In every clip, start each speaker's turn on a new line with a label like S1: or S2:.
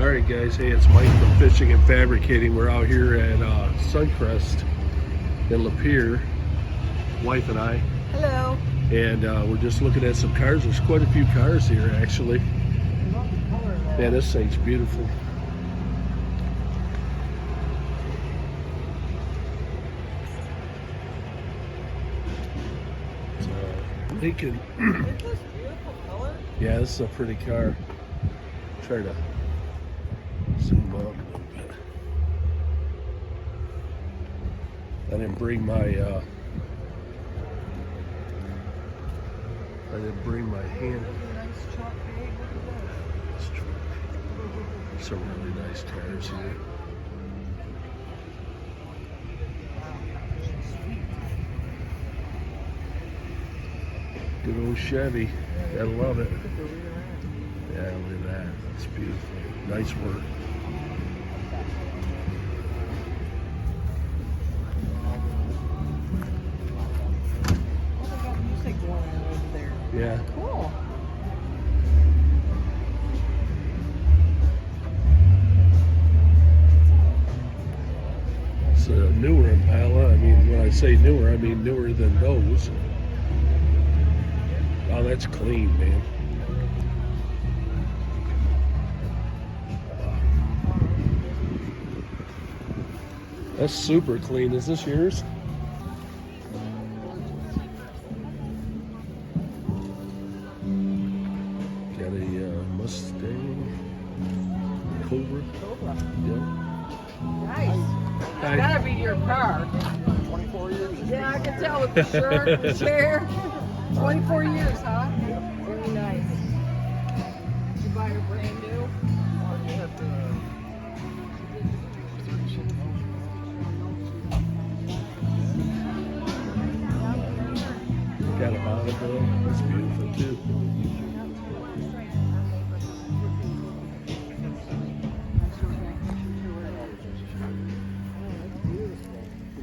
S1: Alright guys, hey, it's Mike from Fishing and Fabricating. We're out here at Suncrest in Lapeer, wife and I.
S2: Hello.
S1: And we're just looking at some cars. There's quite a few cars here actually. Man, this thing's beautiful. Lincoln. Yeah, this is a pretty car. Try to zoom out a little bit. I didn't bring my hand. Some really nice tires here. Good old Chevy. Gotta love it. Yeah, look at that. It's beautiful. Nice work. Yeah.
S2: Cool.
S1: It's a newer Impala. I mean, when I say newer, I mean newer than those. Oh, that's clean, man. Wow. That's super clean. Is this yours? Got a Mustang Cobra. Yeah.
S2: Nice.
S1: Hi.
S2: Gotta be your car.
S3: 24 years.
S2: Yeah, I can tell with the shirt, the chair. 24 years, huh? Very nice. Did you buy her brand new?
S1: Got a Bonneville. That's beautiful too.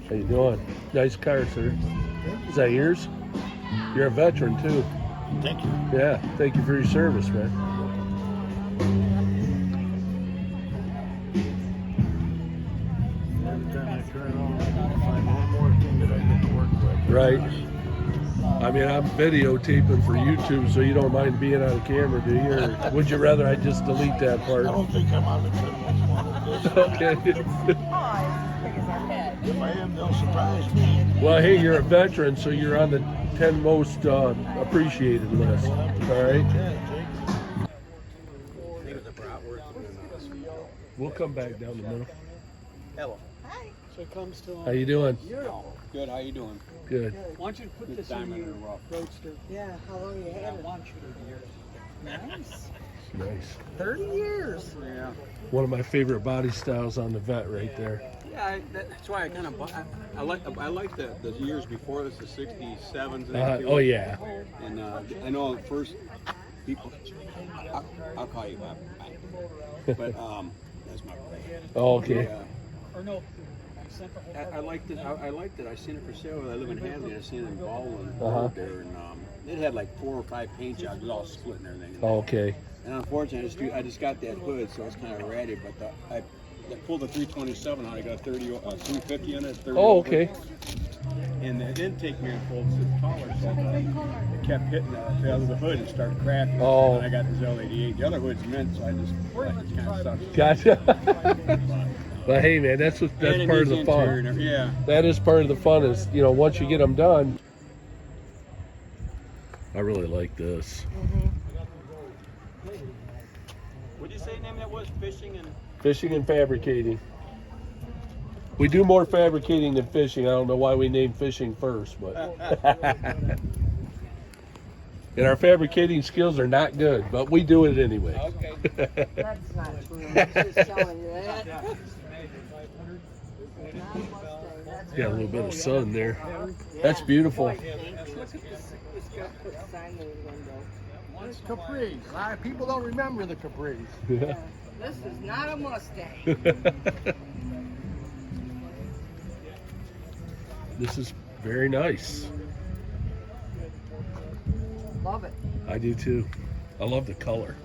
S1: How you doing? Nice car, sir. Is that yours? You're a veteran too.
S3: Thank you.
S1: Yeah, thank you for your service, man.
S3: Every time I turn on, I find one more thing that I get to work with.
S1: Right. I mean, I'm videotaping for YouTube, so you don't mind being on camera, do you? Or would you rather I just delete that part?
S3: I don't think I'm on the criminals one of this.
S1: Okay.
S3: If I am, they'll surprise me.
S1: Well, hey, you're a veteran, so you're on the 10 most appreciated list. All right. We'll come back down the middle.
S4: Hello.
S2: Hi.
S4: So it comes to.
S1: How you doing?
S4: Good. How you doing?
S1: Good.
S4: Why don't you put this in your roadster?
S2: Yeah, how long you
S4: I
S2: had it?
S4: want you to years.
S2: Nice.
S1: Nice.
S2: 30 years.
S4: Yeah.
S1: One of my favorite body styles on the vet right there.
S4: Yeah. That's why I kind of. I like the years before this, the '67s. And
S1: Oh yeah.
S4: And I know at first people. I'll call you Bob. But that's my brother.
S1: Oh, okay.
S4: Or no. I liked it. I liked it. I seen it for sale. I live in Hadley. I seen it in Baldwin there, and it had like 4 or 5 paint jobs. It was all split and everything.
S1: Oh, okay.
S4: And unfortunately, I just got that hood, so it's kind of ratty. But I pulled the 327 out. I got 350 in it. 30
S1: Oh, okay.
S4: And the intake manifold was taller, so it kept hitting the other hood and started cracking.
S1: Oh.
S4: And I got this L88. The other hood's mint, so I just kind of sucked.
S1: Gotcha. But hey, man, that's part of the fun.
S4: Yeah.
S1: That is part of the fun. Is once you get them done. I really like this.
S4: What did you say name that was?
S1: Fishing and fabricating. We do more fabricating than fishing. I don't know why we named fishing first, but and our fabricating skills are not good, but we do it anyway.
S4: Okay.
S2: That's not true. I'm just telling you that.
S1: Got a little bit of sun there. That's beautiful.
S2: Look at this. It's got put sign in the window.
S3: It's Capris. A lot of people don't remember the Capris.
S1: Yeah.
S2: This is not a Mustang.
S1: This is very nice.
S2: Love it.
S1: I do too. I love the color.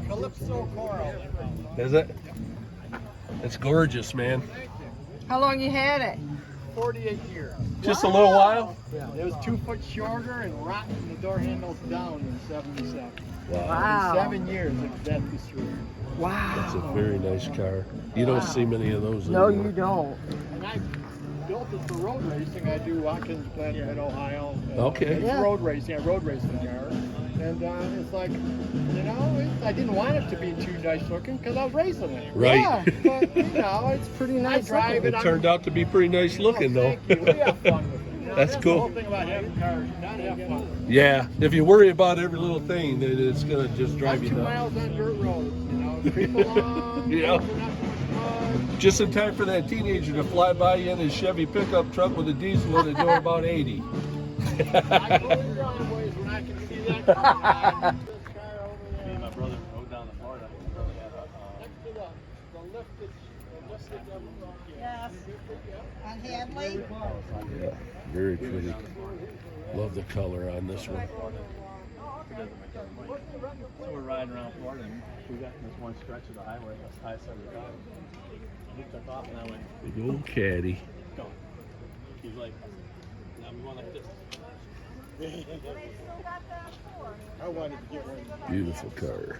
S3: Calypso Coral.
S1: Is it? It's gorgeous, man.
S2: How long you had it?
S3: 48 years.
S1: Just a little while?
S3: Yeah, it was 2 foot shorter and rotten the door handles down in 77.
S2: Wow.
S3: In 7 years, it's that destroyed.
S2: Wow.
S1: That's a very nice car. You don't see many of those
S2: No,
S1: anymore.
S2: you don't.
S3: And I built it for road racing. I do Watkins Glen, Mid-Ohio.
S1: Okay.
S3: It's
S2: Yeah.
S3: road racing, a road racing car. And it's like, you know, I didn't want it to be too nice looking because I was racing it.
S1: Right.
S2: Yeah.
S3: But, you know, it's
S2: Pretty nice.
S3: drive
S2: looking.
S1: It turned out to be pretty nice looking, though.
S3: Thank you. We have fun with it. You know,
S1: That's
S3: The
S1: cool.
S3: whole thing about having cars, you gotta have fun.
S1: Yeah, if you worry about every little thing, then it's gonna just drive
S3: I'm
S1: you
S3: 2
S1: nuts.
S3: miles on dirt roads, you know, creep along.
S1: Yeah.
S3: not too much fun.
S1: Just in time for that teenager to fly by you in his Chevy pickup truck with a diesel and doing about 80.
S3: I go in driveways when I can see that car.
S5: Me and my brother rode down to Florida. My brother had a,
S3: Next to the lifted.
S2: Yes. On Hadley?
S1: Yeah, very pretty. Love the color on this one.
S5: so we're riding around Florida and we got this one stretch of the highway, that's I-75. He took off and I went,
S1: Big old caddy.
S5: go. He's like, and I'm going like this.
S3: I wanted to get one.
S1: Beautiful car.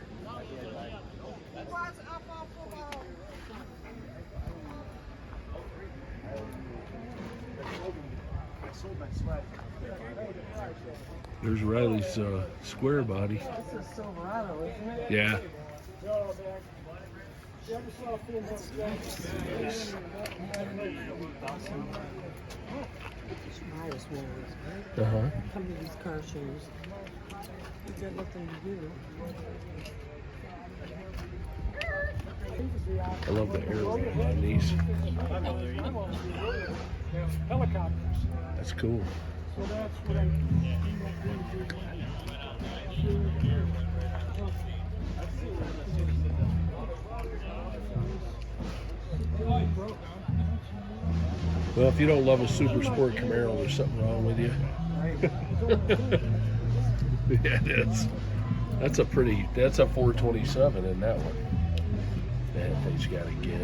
S1: There's Riley's square body.
S2: This is Silverado, isn't it?
S1: Yeah.
S2: Nice ones.
S1: Uh-huh.
S2: Come to these car shows. It's got nothing to do.
S1: I love the airline on these.
S3: Helicopters.
S1: That's cool.
S3: So that's what I
S1: Well, if you don't love a super sport Camaro, there's something wrong with you. Yeah, it is. That's a 427 in that one. That thing's got to get.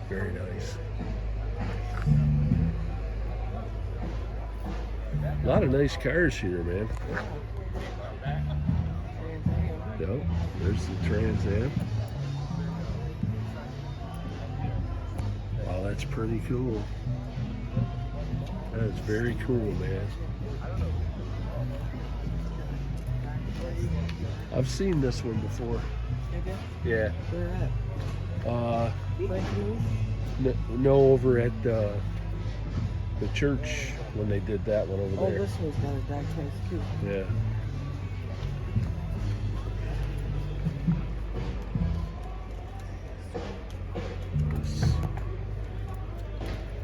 S1: Very nice. A lot of nice cars here, man. Yep, there's the Trans Am. Wow, that's pretty cool. That is very cool, man. I've seen this one before. Yeah.
S2: Where at?
S1: No, over at the church when they did that one over
S2: Oh,
S1: there.
S2: this one's got a dark face too.
S1: Yeah.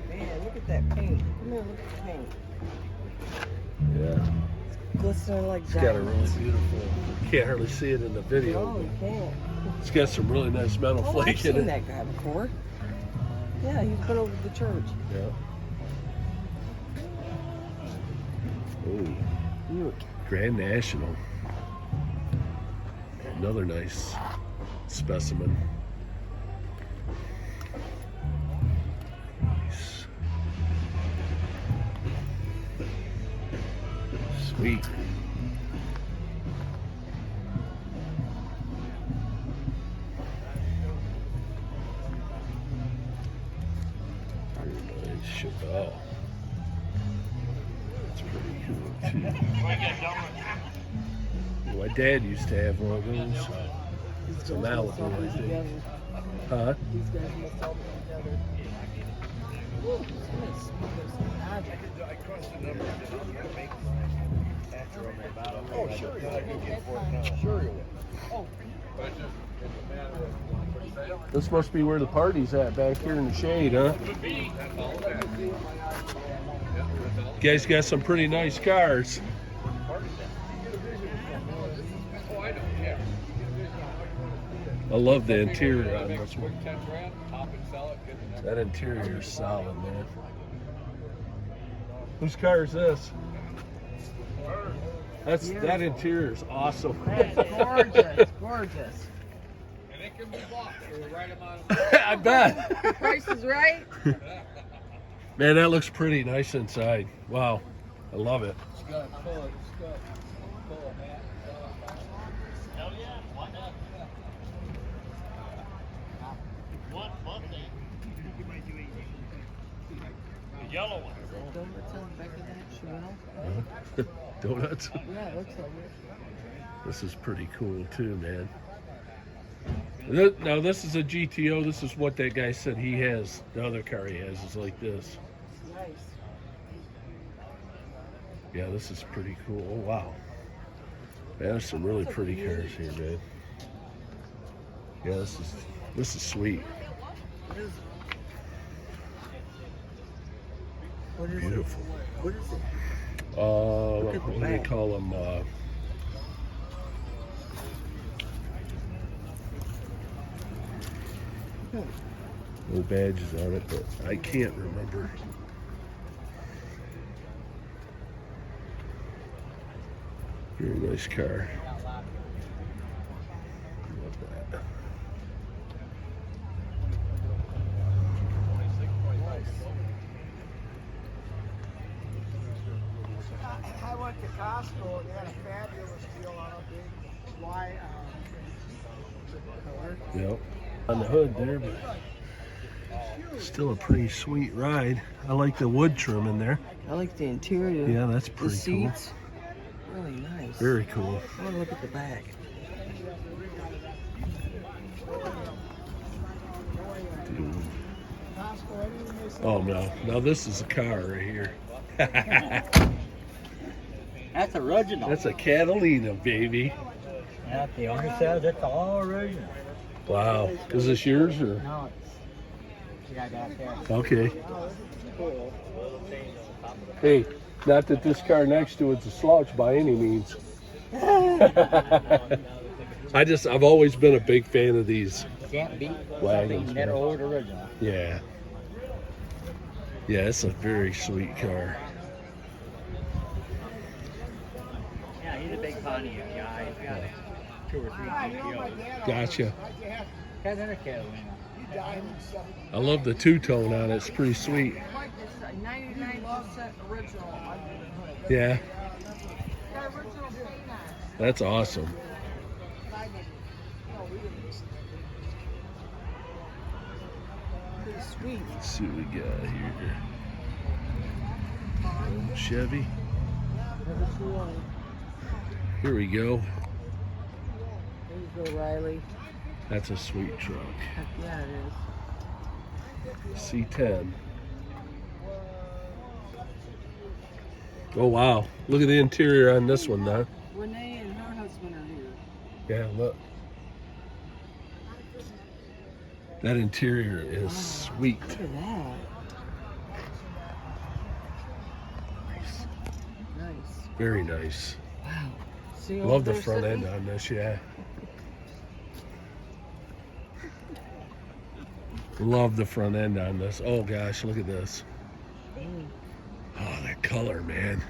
S2: Man, look at that paint. Come here, look at the paint.
S1: Yeah.
S2: Glistening like
S1: It's got a really
S2: diamonds.
S1: beautiful. You can't hardly see it in the video.
S2: Oh, you can't.
S1: But it's got some really nice metal
S2: Oh, I've
S1: flake in
S2: seen
S1: it.
S2: that guy before. Yeah, he's been over to the church.
S1: Yeah. Oh,
S2: Buick.
S1: Grand National. Another nice specimen. Nice. Sweet. Very nice. Chevelle. That's pretty cool too. My dad used to have one of those. It's a Malibu, I think. Huh?
S2: These guys must all be together. Woo, it's magic.
S3: Oh, sure. I can get for it now. Sure you will.
S1: This must be where the party's at, back here in the shade, huh? You guys got some pretty nice cars. I love the interior on this one. That interior is solid, man. Whose car is this? That interior is awesome.
S2: It's gorgeous, gorgeous.
S3: And it can be bought for the right amount of
S1: I bet.
S2: The price is right.
S1: Man, that looks pretty nice inside. Wow, I love it.
S3: It's got full of stuff. Full of hat.
S5: Hell yeah, why not? One Monday. The yellow one.
S2: Donuts on the back of that, Chanel?
S1: Donuts.
S2: Yeah, it looks like it.
S1: This is pretty cool too, man. Now this is a GTO. This is what that guy said he has. The other car he has is like this.
S2: Nice.
S1: Yeah, this is pretty cool. Oh wow. Man, there's some really pretty cars here, man. Yeah, this is sweet.
S2: What is
S1: Beautiful.
S2: it? What is it?
S1: What
S2: at the
S1: do they
S2: back.
S1: call them? No badges on it, but I can't remember. Very nice car. Love that.
S3: I went to Costco. They had a fabulous deal on a big Y color.
S1: Yep. On the hood there, but still a pretty sweet ride. I like the wood trim in there.
S2: I like the interior.
S1: Yeah, that's
S2: The
S1: pretty cool.
S2: seats. Really nice.
S1: Very cool.
S2: I want to look at the back.
S1: Dude. Oh no, now this is a car right here.
S5: That's original.
S1: That's a Catalina, baby.
S5: Yeah, the owner says it's all original.
S1: Wow. Is this yours or?
S5: No, it's got that there.
S1: Okay. Hey, not that this car next to it's a slouch by any means. I've always been a big fan of these.
S5: Can't beat
S1: Wagons,
S5: something that
S1: man.
S5: old original.
S1: Yeah. Yeah, it's a very sweet car.
S5: Yeah, he's a big Pontiac guy. He's got 2 or 3 GTOs.
S1: Gotcha.
S5: Has another Catalina.
S1: I love the two-tone on it. It's pretty sweet.
S2: It's 99% original.
S1: Yeah,
S2: Got original paint on it.
S1: that's awesome.
S2: Pretty sweet.
S1: Let's see what we got here. Chevy.
S2: Never too long.
S1: Here we go.
S2: There you go, Riley.
S1: That's a sweet truck.
S2: Heck yeah, it is.
S1: C10. Oh wow! Look at the interior on this one, now.
S2: Renee and her husband are here.
S1: Yeah, look. That interior is sweet.
S2: Look at that. Nice.
S1: Very nice.
S2: Wow. See
S1: Love the
S2: there
S1: front end
S2: sitting?
S1: on this, yeah. Love the front end on this. Oh gosh, look at this. Oh, that color, man.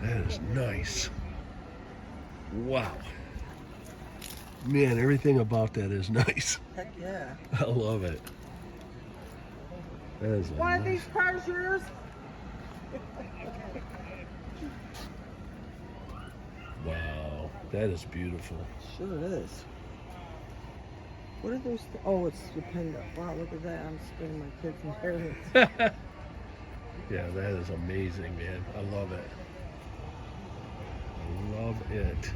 S1: That is nice. Wow. Man, everything about that is nice.
S2: Heck yeah.
S1: I love it. That is a
S2: One of
S1: nice-
S2: these cars yours?
S1: Wow, that is beautiful.
S2: Sure it is. What are those? Oh, it's the pendant. Wow, look at that. I'm spinning my kids' inheritance.
S1: Yeah, that is amazing, man. I love it. I love it.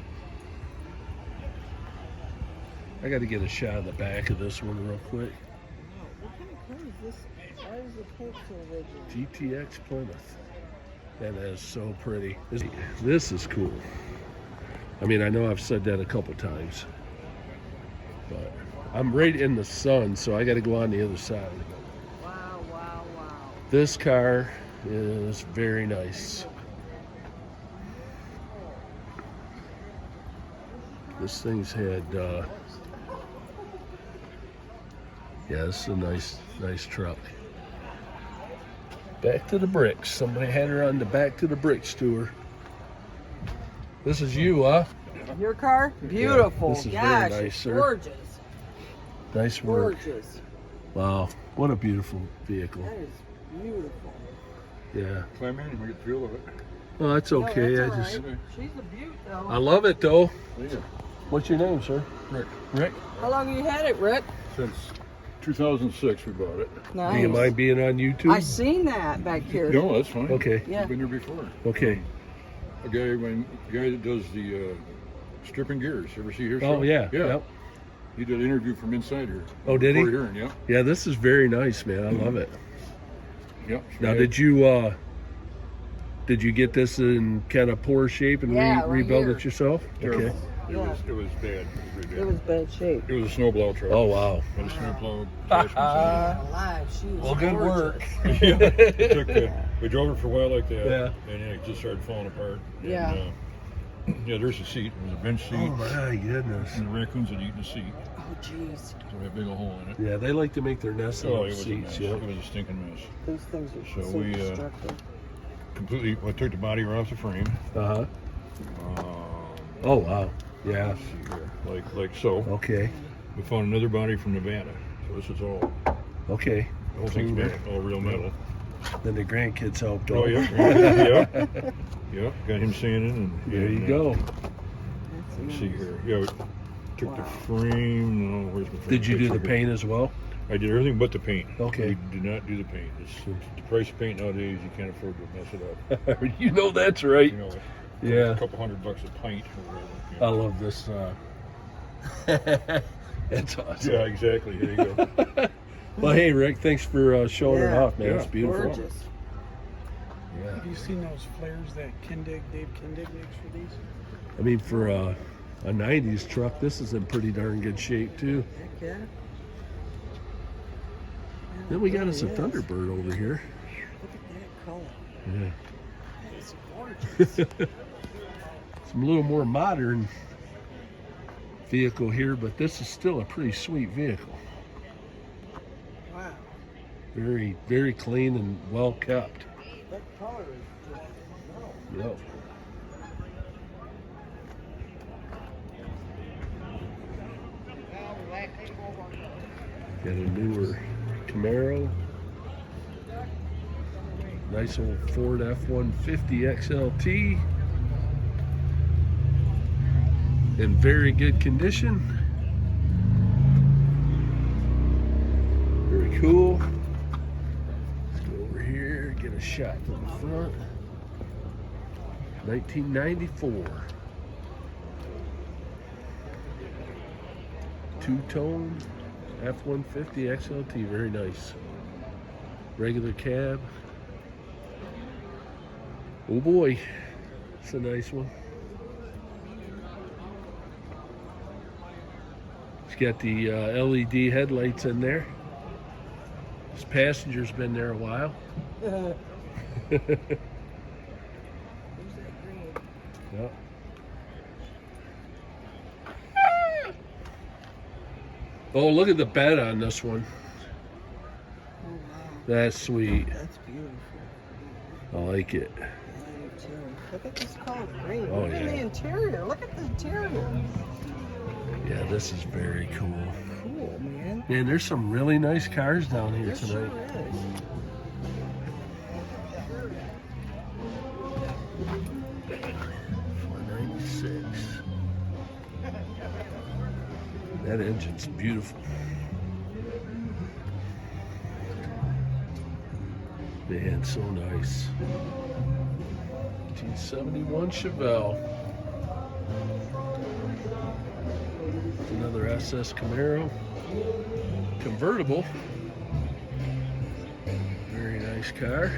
S1: I got to get a shot of the back of this one real quick.
S2: What kind of car is this? Why is the paint so original?
S1: GTX Plymouth. Man, that is so pretty. This is cool. I mean, I know I've said that a couple times, but I'm right in the sun, so I got to go on the other side.
S2: Wow, wow, wow.
S1: This car is very nice. This thing's had, yeah, this is a nice truck. Back to the Bricks. Somebody had her on the Back to the Bricks tour. This is you, huh?
S2: Your car? Beautiful.
S1: this is very
S2: Gosh,
S1: nice,
S2: it's
S1: sir.
S2: gorgeous.
S1: Nice work.
S2: Gorgeous.
S1: Wow, what a beautiful vehicle.
S2: That is beautiful.
S1: Yeah.
S3: Climb in and we get feel of it.
S1: Well, that's okay.
S2: No,
S1: I
S2: that's
S1: just,
S2: all right. She's a beaut, though.
S1: I love it though.
S3: Yeah.
S1: What's your name, sir?
S3: Rick.
S1: Rick.
S2: How long have you had it, Rick?
S3: Since 2006 we bought it.
S1: Do you
S2: Nice.
S1: mind being on YouTube?
S2: I seen that back here.
S3: No, that's fine.
S1: Okay.
S2: Yeah.
S3: I've been here before.
S1: Okay.
S3: A guy that does the stripping gears. Ever see here?
S1: Oh yeah.
S3: Yeah.
S1: Yep.
S3: He did an interview from inside here.
S1: Oh, did he?
S3: Before hearing, yeah.
S1: Yeah, this is very nice, man. I love it.
S3: Yep.
S1: Now, did you get this in kind of poor shape and
S2: Yeah, right
S1: rebuild
S2: here.
S1: it yourself?
S3: Terrible.
S1: Okay.
S3: It was bad. It was really bad.
S2: It was bad shape.
S3: It was a snowplow truck.
S1: Oh wow.
S3: Had a snowplow. attachments
S2: Alive, she was
S1: Well, good work.
S2: gorgeous.
S3: in it. Yeah, it took, we drove it for a while like that.
S1: Yeah.
S3: And it just started falling apart.
S2: Yeah.
S3: And, yeah, there's a seat. It was a bench seat.
S1: Oh my goodness.
S3: And the raccoons had eaten the seat.
S2: Oh, jeez.
S3: So we had a big old hole in it.
S1: Yeah, they like to make their nests
S3: Oh,
S1: on
S3: it was a
S1: seats.
S3: mess.
S1: Yeah.
S3: It was a stinking mess.
S2: Those things are
S3: So
S2: so
S3: we,
S2: destructive.
S3: Completely, I took the body right off the frame.
S1: Uh huh.
S3: Um,
S1: Oh wow. Yeah.
S3: let's see here. Like so.
S1: Okay.
S3: We found another body from Nevada. So this is all,
S1: Okay.
S3: the whole thing's metal, all real metal.
S1: Then the grandkids helped.
S3: Oh,
S1: out.
S3: yeah. Yeah. Yeah. Got him sanded and.
S1: There you go.
S3: Let's see here. Yeah, we took the frame. No, where's my frame?
S1: Did you do the
S3: Picture.
S1: paint as well?
S3: I did everything but the paint.
S1: Okay.
S3: We did not do the paint. It's the price of paint nowadays, you can't afford to mess it up.
S1: You know that's right.
S3: You know,
S1: Yeah.
S3: a couple $100 a pint or whatever. you
S1: I
S3: know.
S1: love this. That's awesome.
S3: Yeah, exactly. There you go.
S1: Well, hey Rick, thanks for showing it
S2: Yeah.
S1: off, man.
S3: Yeah.
S1: It's beautiful.
S2: Gorgeous.
S1: Yeah.
S6: Have you seen those flares that Dave Kindig makes for these?
S1: I mean, for a '90s truck, this is in pretty darn good shape too.
S2: Heck yeah.
S1: Then we got us a
S2: Yes.
S1: Thunderbird over here.
S2: Look at that color.
S1: Yeah.
S2: That is gorgeous.
S1: Some little more modern vehicle here, but this is still a pretty sweet vehicle.
S2: Wow.
S1: Very, very clean and well kept.
S2: That color is just,
S1: Yep. Got a newer Camaro. Nice old Ford F-150 XLT. In very good condition. Very cool. Let's go over here, get a shot from the front. 1994. Two-tone F-150 XLT, very nice. Regular cab. Oh boy, it's a nice one. It's got the LED headlights in there. This passenger's been there a while.
S2: Where's that green?
S1: Yep. Oh, look at the bed on this one.
S2: Oh, wow.
S1: That's sweet.
S2: That's beautiful.
S1: I like it.
S2: I do too. Look at this color green.
S1: Oh,
S2: Look at
S1: yeah.
S2: the interior. Look at the interior.
S1: Yeah, this is very cool.
S2: Cool, man.
S1: Man, there's some really nice cars down here
S2: There sure
S1: tonight.
S2: is.
S1: 496. That engine's beautiful. Man, so nice. 1971 Chevelle. Another SS Camaro. Convertible. Very nice car.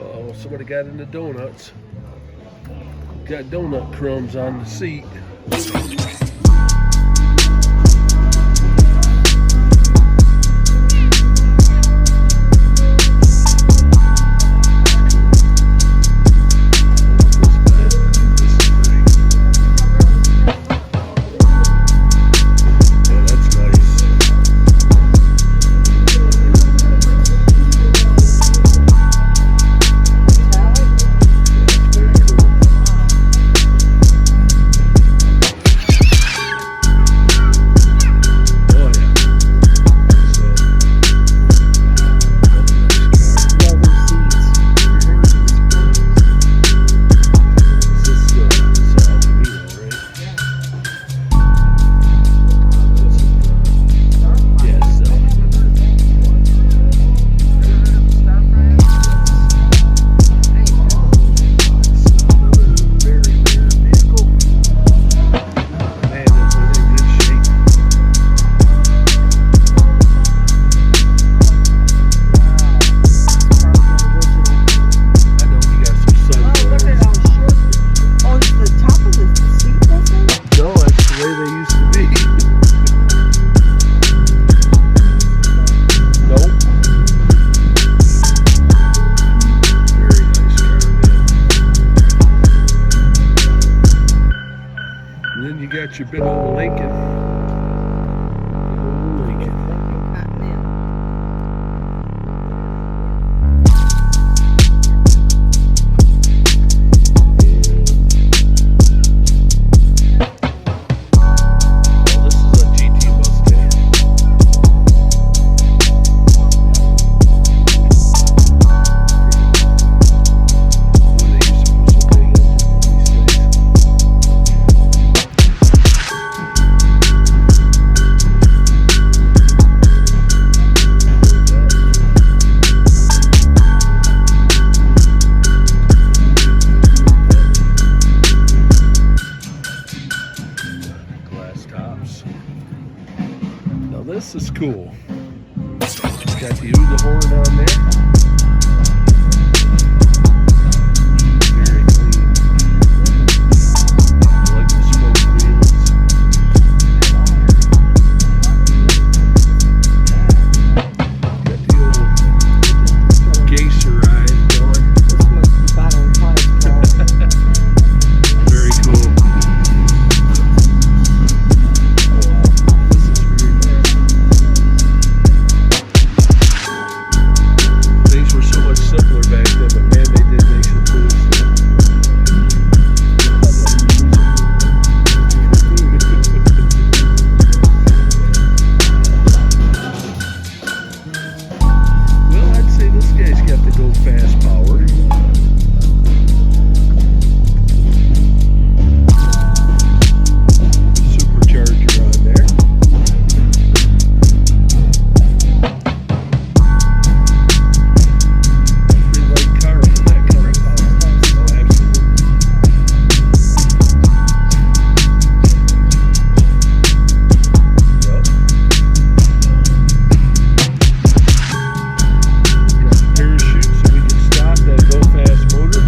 S1: Oh, somebody got into donuts. Got donut crumbs on the seat. Yeah, that's nice. got your big old Lincoln. Lincoln.
S2: Continental.
S1: Well, this is a GT Mustang. Boy, they used to put so big engines in these things. Glass tops. Now this is cool. Got the Uga horn on there. Very clean. I like the spoke wheels. Got the old Geyser ride going.
S2: This must be bottom price, Paul.
S1: Very cool. Oh wow, this is very nice. Things were so much simpler back then, but man, they did make some cool stuff. Well, I'd say this guy's got the go fast power. Supercharger on there. Pretty light car for that kind of power. Oh, absolutely. Yep. Got parachute so we can stop that go fast motor.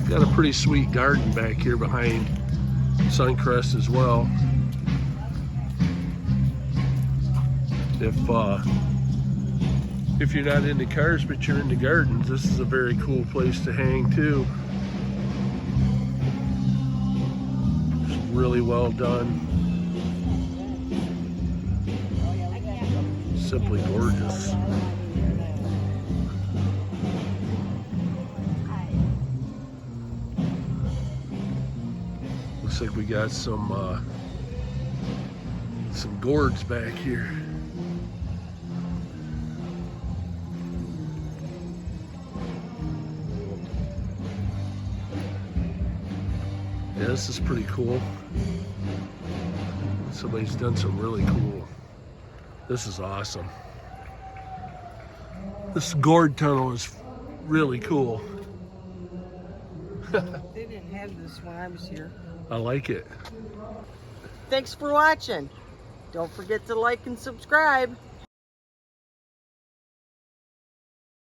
S1: Got a pretty sweet garden back here behind Suncrest as well. If you're not into cars but you're into gardens, this is a very cool place to hang too. It's really well done. Simply gorgeous. Looks like we got some gourds back here. Yeah, this is pretty cool. Somebody's done some really cool. This is awesome. This gourd tunnel is really cool.
S2: They didn't have this when I was here.
S1: I like it.
S2: Thanks for watching. Don't forget to like and subscribe.